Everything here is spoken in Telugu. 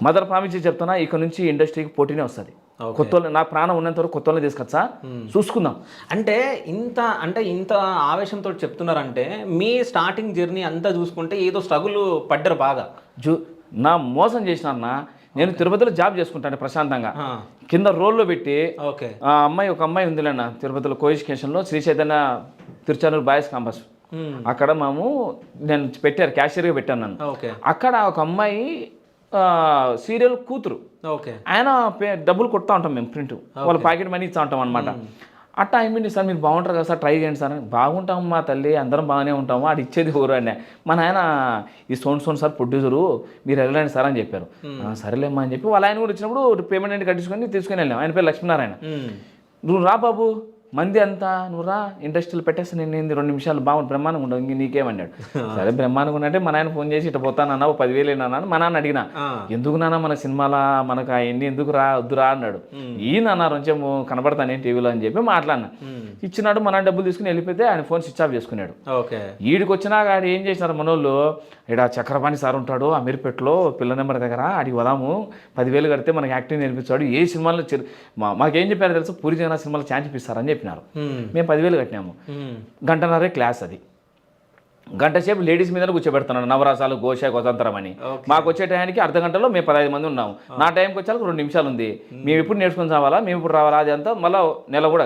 మదర్ ప్రామిస్ చెప్తున్నా, ఇక నుంచి ఇండస్ట్రీకి పోటీనే వస్తుంది. కొత్త నా ప్రాణం ఉన్నంత వరకు కొత్త తీసుకొచ్చా, చూసుకుందాం. ఇంత ఆవేశంతో చెప్తున్నారంటే మీ స్టార్టింగ్ జర్నీ అంతా చూసుకుంటే ఏదో స్ట్రగుల్ పడ్డారు బాగా. నా మోసం చేసిన నేను తిరుపతిలో జాబ్ చేసుకుంటాను ప్రశాంతంగా, కింద రోల్లో పెట్టి. ఒక అమ్మాయి ఉందిలేన్న తిరుపతిలో కోఎడ్యుకేషన్లో శ్రీ చైతన్య తిరుచానూరు బాయ్స్ క్యాంపస్, అక్కడ నేను పెట్టారు, క్యాషియర్గా పెట్టాను నన్ను. అక్కడ ఒక అమ్మాయి సీరియల్ కూతురు, ఆయన డబ్బులు కొడతా ఉంటాం మేము, ప్రింట్ వాళ్ళ ప్యాకెట్ మనీ ఇస్తూ ఉంటాం అనమాట. అట్టా అయిపోయింది సార్, మీరు బాగుంటారు కదా సార్, ట్రై చేయండి సార్. బాగుంటాం మా తల్లి, అందరం బాగానే ఉంటాము, అది ఇచ్చేది ఎవరు అని. మా నాయన ఈ సోన్ సార్ ప్రొడ్యూసరు, మీరు వెళ్ళండి సార్ అని చెప్పారు. సరేలేమ్మా అని చెప్పి వాళ్ళ ఆయన కూడా వచ్చినప్పుడు పేమెంట్ అనేది కట్టించుకొని తీసుకుని వెళ్ళాం. ఆయన పేరు లక్ష్మీనారాయణ. నువ్వు రా బాబు, మంది అంతా నువ్వు రా, ఇండస్ట్రీలో పెట్టేస్తే నేను 2 నిమిషాలు బాగుంది, బ్రహ్మాండంగా ఉండవు, ఇంక నీకేమన్నాడు. సరే బ్రహ్మాండంగా ఉన్నట్టే మా నాయన ఫోన్ చేసి ఇట్లా పోతానన్నా, 10,000 ఏనా మా నాన్న అడిగిన. ఎందుకు నాన్న మన సినిమాలా మనకు అవన్నీ ఎందుకు రా, వద్దురా అన్నాడు. ఈ నాన్న కొంచెం కనబడతానే టీవీలో అని చెప్పి మాట్లాడినా. ఇచ్చినాడు, మన డబ్బులు తీసుకుని వెళ్ళిపోతే ఆయన ఫోన్ స్విచ్ ఆఫ్ చేసుకున్నాడు. ఈడికి వచ్చినా ఆడు ఏం చేసినారు మనోళ్ళు, ఇక్కడ చక్రపాణి సార్ ఉంటాడు అమీర్పేటలో పిల్ల నెంబర్ దగ్గర, ఆడికి వదాము, 10,000 కడితే మనకి యాక్టింగ్ నేర్పిస్తాడు, ఏ సినిమాలో మాకేం చెప్పారు తెలుసు, పూరి జగన్నాథ్ సినిమాలో ఛాన్స్ ఇప్పిస్తారని చెప్పినారు. మేము 10,000 కట్టినాము. గంటన్నరే క్లాస్, అది గంట సేపు లేడీస్ మీద కూర్చోబెడుతున్నాను, నవరాసాలు, ఘోష, గోతంత్రం అని. మాకు వచ్చే టైంకి అర్ధ గంటలో మేము 15 మంది ఉన్నాము. నా టైంకి వచ్చాక 2 నిమిషాలు ఉంది. మేము ఎప్పుడు నేర్చుకుని రావాలా, మేము ఇప్పుడు రావాలా, అది అంతా మళ్ళీ నెల కూడా